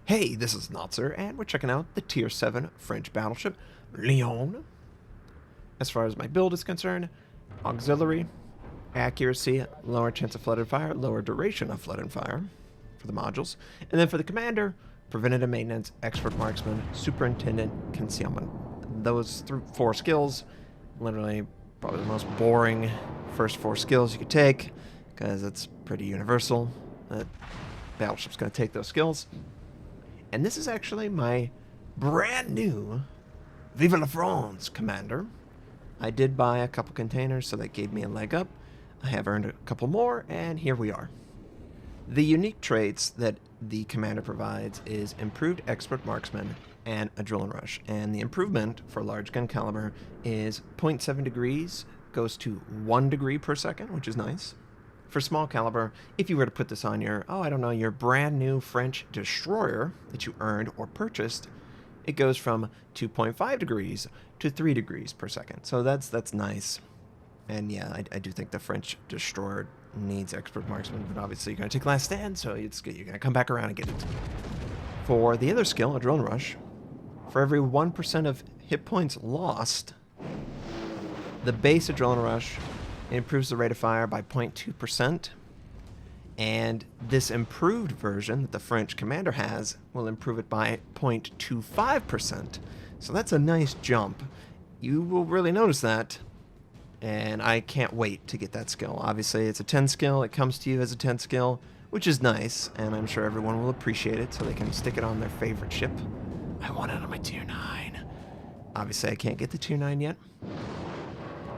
Hey, this is Notser, and we're checking out the Tier 7 French battleship, Lyon. As far as my build is concerned, auxiliary, accuracy, lower chance of flooded fire, lower duration of flooded fire for the modules. And then for the commander, preventative maintenance, expert marksman, superintendent, concealment. Those four skills, literally probably the most boring first four skills you could take, because it's pretty universal. The battleship's going to take those skills. And this is actually my brand new Vive La France commander. I did buy a couple containers, so that gave me a leg up. I have earned a couple more, and here we are. The unique traits that the commander provides is improved expert marksman and adrenaline rush. And the improvement for large gun caliber is 0.7 degrees, goes to 1 degree per second, which is nice. For small caliber, if you were to put this on your, your brand new French destroyer that you earned or purchased, it goes from 2.5 degrees to 3 degrees per second. So that's nice. And yeah, I do think the French destroyer needs expert marksman, but obviously you're going to take last stand, so it's good. You're going to come back around and get it. For the other skill, adrenaline rush, for every 1% of hit points lost, the base adrenaline rush improves the rate of fire by 0.2%, and this improved version that the French commander has will improve it by 0.25%. So that's a nice jump. You will really notice that, and I can't wait to get that skill. Obviously, it's a 10 skill. It comes to you as a 10 skill, which is nice, and I'm sure everyone will appreciate it, so they can stick it on their favorite ship. I want it on my Tier 9. Obviously, I can't get the Tier 9 yet.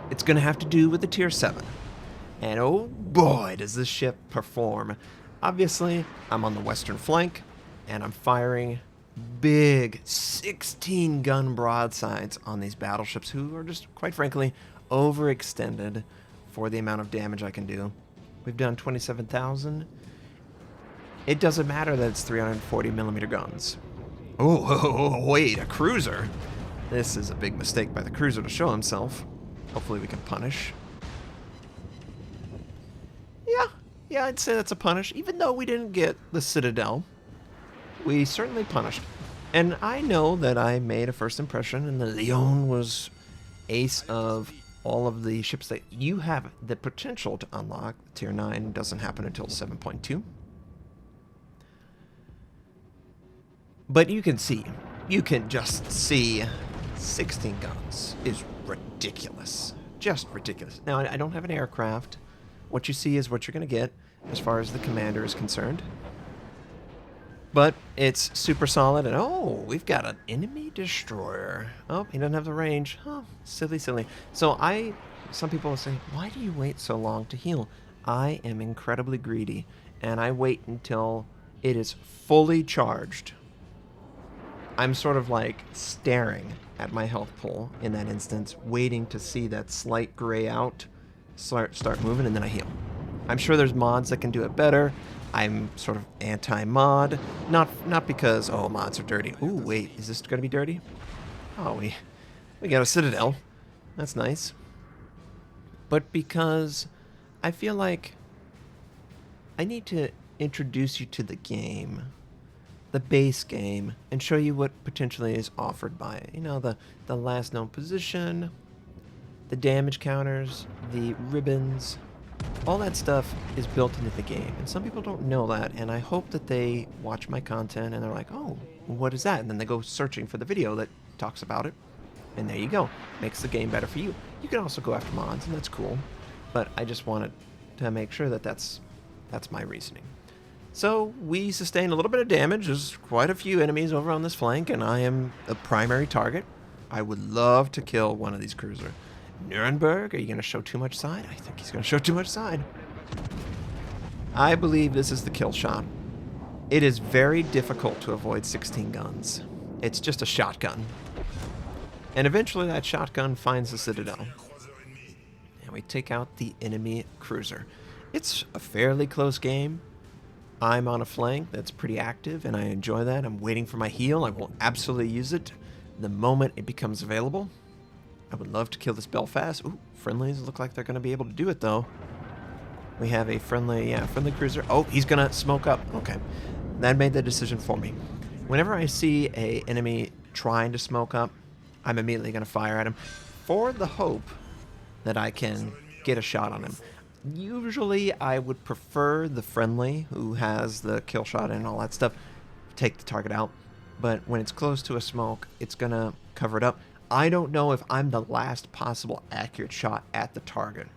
It's going to have to do with the Tier 7. And oh boy, does this ship perform. Obviously, I'm on the western flank, and I'm firing big 16-gun broadsides on these battleships who are just, quite frankly, overextended for the amount of damage I can do. We've done 27,000. It doesn't matter that it's 340mm guns. Oh, wait, a cruiser? This is a big mistake by the cruiser to show himself. Hopefully we can punish. Yeah, I'd say that's a punish. Even though we didn't get the Citadel, we certainly punished. And I know that I made a first impression, and the Lyon was ace of all of the ships that you have the potential to unlock. Tier 9 doesn't happen until 7.2. But you can just see 16 guns is ridiculous. Just ridiculous. Now, I don't have an aircraft. What you see is what you're going to get as far as the commander is concerned. But it's super solid. And oh, we've got an enemy destroyer. Oh, he doesn't have the range. Oh, silly. So some people will say, why do you wait so long to heal? I am incredibly greedy, and I wait until it is fully charged. I'm sort of like staring at my health pool in that instance, waiting to see that slight gray out start moving, and then I heal. I'm sure there's mods that can do it better. I'm sort of anti-mod, not because, oh, mods are dirty. Ooh, wait, is this going to be dirty? Oh, we got a Citadel. That's nice. But because I feel like I need to introduce you to the game, the base game, and show you what potentially is offered by it. You know, the last known position, the damage counters, the ribbons, all that stuff is built into the game. And some people don't know that, and I hope that they watch my content and they're like, oh, what is that? And then they go searching for the video that talks about it. And there you go. Makes the game better for you. You can also go after mods, and that's cool. But I just wanted to make sure that that's my reasoning. So we sustained a little bit of damage. There's quite a few enemies over on this flank, and I am the primary target. I would love to kill one of these cruisers. Nuremberg, are you going to show too much side? I think he's going to show too much side. I believe this is the kill shot. It is very difficult to avoid 16 guns. It's just a shotgun. And eventually that shotgun finds the Citadel. And we take out the enemy cruiser. It's a fairly close game. I'm on a flank that's pretty active, and I enjoy that. I'm waiting for my heal. I will absolutely use it the moment it becomes available. I would love to kill this Belfast. Ooh, friendlies look like they're going to be able to do it, though. We have a friendly cruiser. Oh, he's going to smoke up. Okay. That made the decision for me. Whenever I see a enemy trying to smoke up, I'm immediately going to fire at him for the hope that I can get a shot on him. Usually I would prefer the friendly who has the kill shot and all that stuff take the target out, but when it's close to a smoke, it's going to cover it up. I don't know if I'm the last possible accurate shot at the target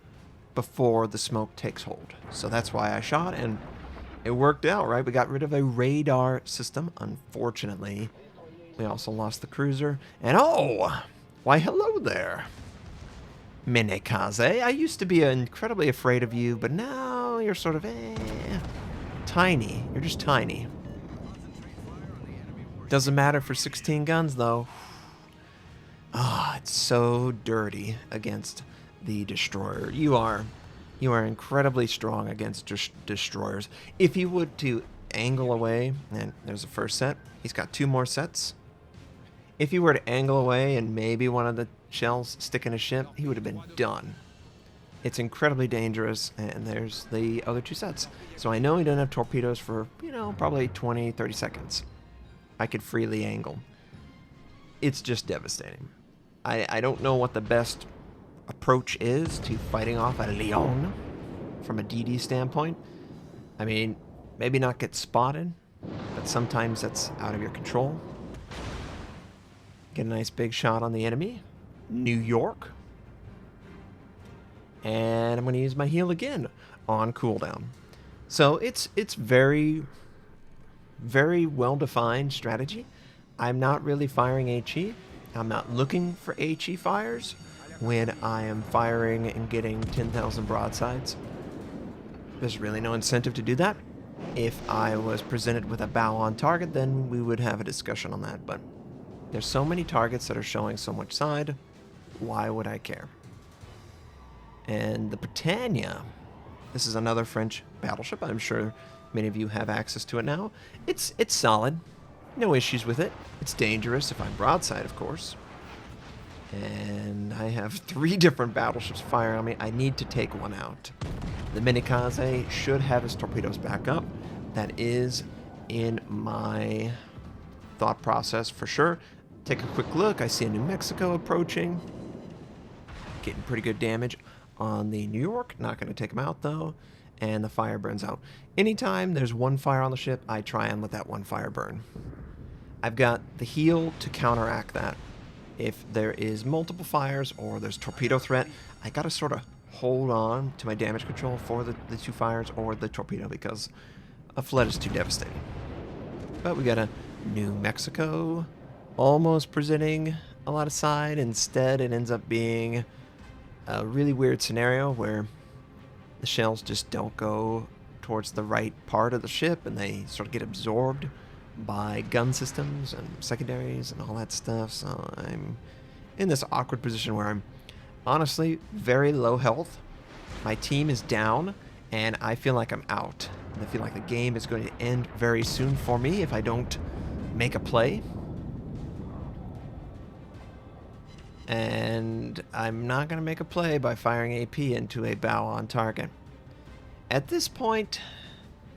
before the smoke takes hold. So that's why I shot, and it worked out, right? We got rid of a radar system. Unfortunately, we also lost the cruiser. And oh, why hello there, Minekaze. I used to be incredibly afraid of you, but now you're sort of tiny. You're just tiny. Doesn't matter for 16 guns, though. Ah, it's so dirty against the destroyer. You are incredibly strong against destroyers. If he would to angle away, and there's the first set. He's got 2 more sets. If he were to angle away and maybe one of the shells stick in his ship, he would have been done. It's incredibly dangerous, and there's the other 2 sets. So I know he doesn't have torpedoes for, probably 20, 30 seconds. I could freely angle. It's just devastating. I don't know what the best approach is to fighting off a Lyon from a DD standpoint. I mean, maybe not get spotted, but sometimes that's out of your control. Get a nice big shot on the enemy. New York. And I'm going to use my heal again on cooldown. So it's very, very well-defined strategy. I'm not really firing HE. I'm not looking for HE fires when I am firing and getting 10,000 broadsides. There's really no incentive to do that. If I was presented with a bow on target, then we would have a discussion on that. But there's so many targets that are showing so much side. Why would I care? And the Britannia, this is another French battleship. I'm sure many of you have access to it now. It's solid. No issues with it. It's dangerous if I'm broadside, of course. And I have 3 different battleships firing on me. I need to take one out. The Minekaze should have his torpedoes back up. That is in my thought process for sure. Take a quick look. I see a New Mexico approaching. Getting pretty good damage on the New York. Not going to take him out, though. And the fire burns out. Anytime there's one fire on the ship, I try and let that one fire burn. I've got the heal to counteract that. If there is multiple fires or there's torpedo threat, I got to sort of hold on to my damage control for the 2 fires or the torpedo because a flood is too devastating. But we got a New Mexico almost presenting a lot of side. Instead, it ends up being a really weird scenario where the shells just don't go towards the right part of the ship and they sort of get absorbed by gun systems and secondaries and all that stuff. So I'm in this awkward position where I'm honestly very low health. My team is down and I feel like I'm out. I feel like the game is going to end very soon for me if I don't make a play. And I'm not going to make a play by firing AP into a bow on target. At this point,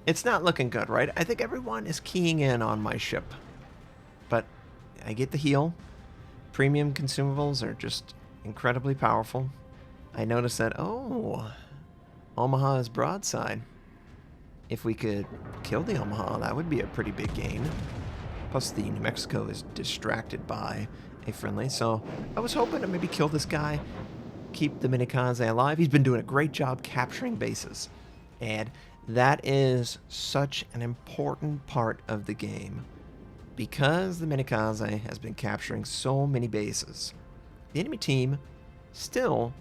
it's not looking good, right? I think everyone is keying in on my ship. But I get the heal. Premium consumables are just incredibly powerful. I noticed that, oh, Omaha is broadside. If we could kill the Omaha, that would be a pretty big gain. Plus the New Mexico is distracted by a friendly, so I was hoping to maybe kill this guy, keep the Minekaze alive. He's been doing a great job capturing bases, and that is such an important part of the game. Because the Minekaze has been capturing so many bases, the enemy team still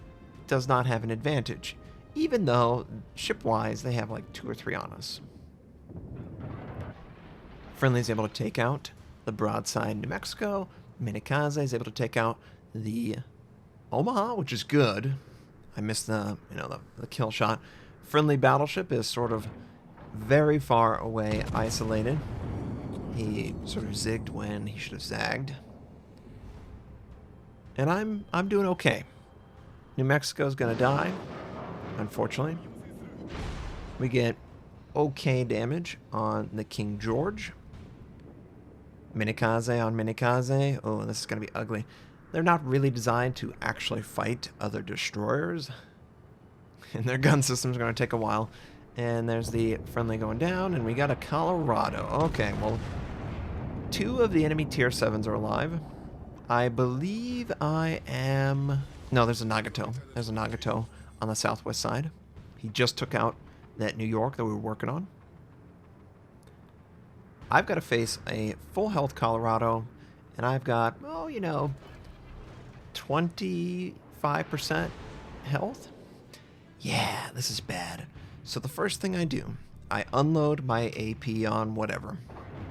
does not have an advantage, even though ship-wise they have like 2 or 3 on us. Friendly is able to take out the broadside New Mexico. Minekaze is able to take out the Omaha, which is good. I missed the kill shot. Friendly battleship is sort of very far away, isolated. He sort of zigged when he should have zagged. And I'm doing okay. New Mexico's gonna die, unfortunately. We get okay damage on the King George. Minikaze on Minikaze. Oh, this is going to be ugly. They're not really designed to actually fight other destroyers. And their gun system's going to take a while. And there's the friendly going down, and we got a Colorado. Okay, well, 2 of the enemy tier 7s are alive. I believe I am... No, there's a Nagato. There's a Nagato on the southwest side. He just took out that New York that we were working on. I've got to face a full health Colorado, and I've got, oh, you know, 25% health. Yeah, this is bad. So the first thing I do, I unload my AP on whatever,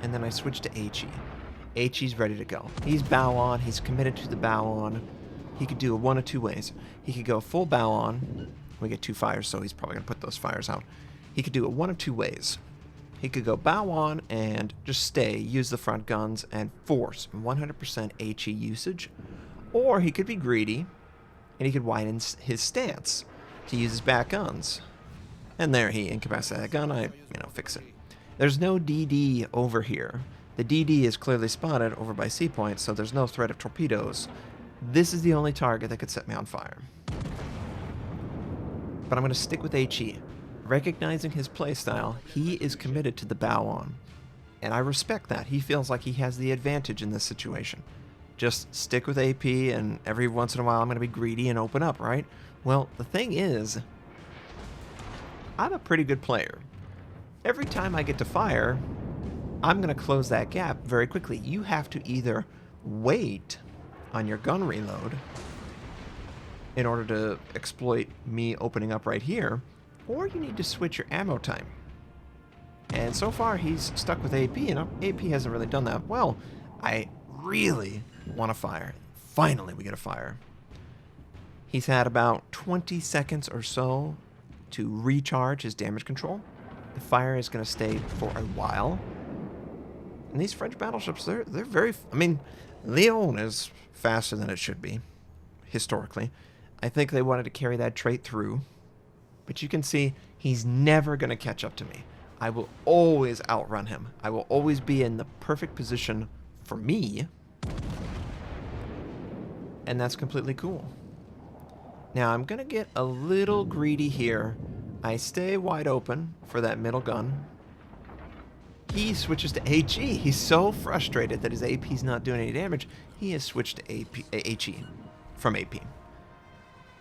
and then I switch to HE. HE's ready to go. He's bow on. He's committed to the bow on. He could do it one of 2 ways. He could go full bow on. We get 2 fires, so he's probably going to put those fires out. He could do it one of 2 ways. He could go bow on and just stay, use the front guns, and force 100% HE usage. Or he could be greedy, and he could widen his stance to use his back guns. And there, he incapacitated that gun. Fix it. There's no DD over here. The DD is clearly spotted over by C point, so there's no threat of torpedoes. This is the only target that could set me on fire. But I'm going to stick with HE. Recognizing his playstyle, he is committed to the bow on. And I respect that. He feels like he has the advantage in this situation. Just stick with AP, and every once in a while I'm going to be greedy and open up, right? Well, the thing is, I'm a pretty good player. Every time I get to fire, I'm going to close that gap very quickly. You have to either wait on your gun reload in order to exploit me opening up right here, or you need to switch your ammo time. And so far, he's stuck with AP, and AP hasn't really done that well. I really want to fire. Finally, we get a fire. He's had about 20 seconds or so to recharge his damage control. The fire is going to stay for a while. And these French battleships, they're very... I mean, Lyon is faster than it should be, historically. I think they wanted to carry that trait through. But you can see he's never going to catch up to me. I will always outrun him. I will always be in the perfect position for me. And that's completely cool. Now, I'm going to get a little greedy here. I stay wide open for that middle gun. He switches to HE. He's so frustrated that his AP's not doing any damage. He has switched to HE from AP.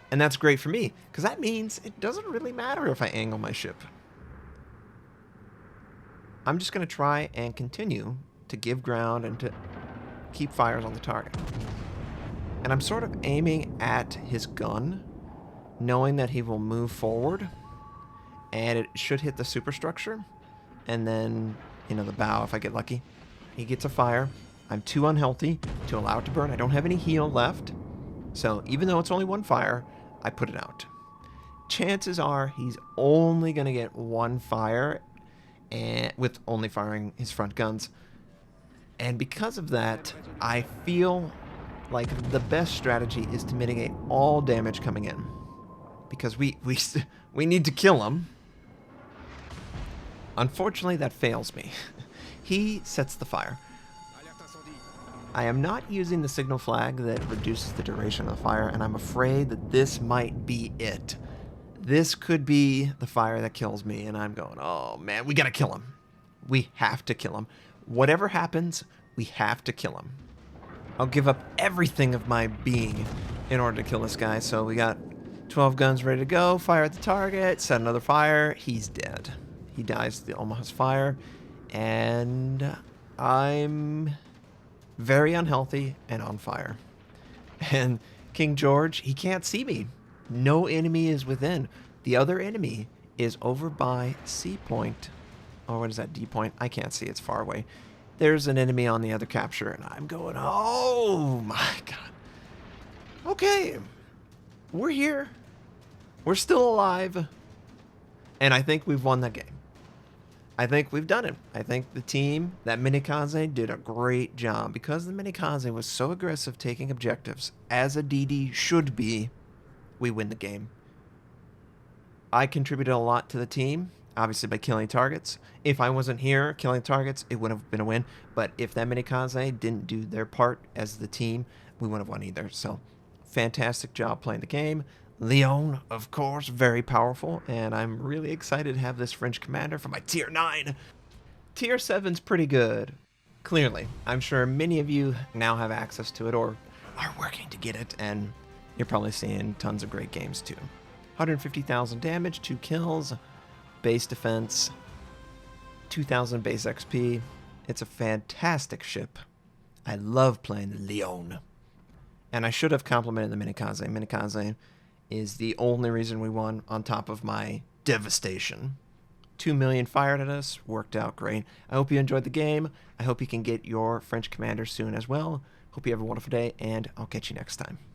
And that's great for me, because that means it doesn't really matter if I angle my ship. I'm just going to try and continue to give ground and to keep fires on the target. And I'm sort of aiming at his gun, knowing that he will move forward, and it should hit the superstructure, and then, you know, the bow if I get lucky. He gets a fire. I'm too unhealthy to allow it to burn. I don't have any heal left, so even though it's only 1 fire, I put it out. Chances are he's only going to get 1 fire, and with only firing his front guns. And because of that, I feel like the best strategy is to mitigate all damage coming in, because we need to kill him. Unfortunately, that fails me. He sets the fire. I am not using the signal flag that reduces the duration of the fire, and I'm afraid that this might be it. This could be the fire that kills me, and I'm going, oh man, we gotta kill him. We have to kill him. Whatever happens, we have to kill him. I'll give up everything of my being in order to kill this guy. So we got 12 guns ready to go, fire at the target, set another fire, he's dead. He dies to the Omaha's fire, and I'm very unhealthy and on fire. And King George, he can't see me. No enemy is within. The other enemy is over by C point. Or what is that, D point? I can't see, it's far away. There's an enemy on the other capture, and I'm going, oh my god. Okay, we're here. We're still alive. And I think we've won that game. I think we've done it. I think the team, that Minikaze, did a great job. Because the Minikaze was so aggressive taking objectives, as a DD should be, we win the game. I contributed a lot to the team, obviously by killing targets. If I wasn't here killing targets, it would have been a win. But if that minikaze didn't do their part as the team, we wouldn't have won either. So, fantastic job playing the game. Lyon, of course, very powerful, and I'm really excited to have this French commander for my tier 9. Tier 7's pretty good. Clearly, I'm sure many of you now have access to it or are working to get it, and you're probably seeing tons of great games too. 150,000 damage, 2 kills, base defense, 2,000 base XP. It's a fantastic ship. I love playing the Lyon. And I should have complimented the minikaze. Minikaze is the only reason we won, on top of my devastation. 2 million fired at us, worked out great. I hope you enjoyed the game. I hope you can get your French commander soon as well. Hope you have a wonderful day, and I'll catch you next time.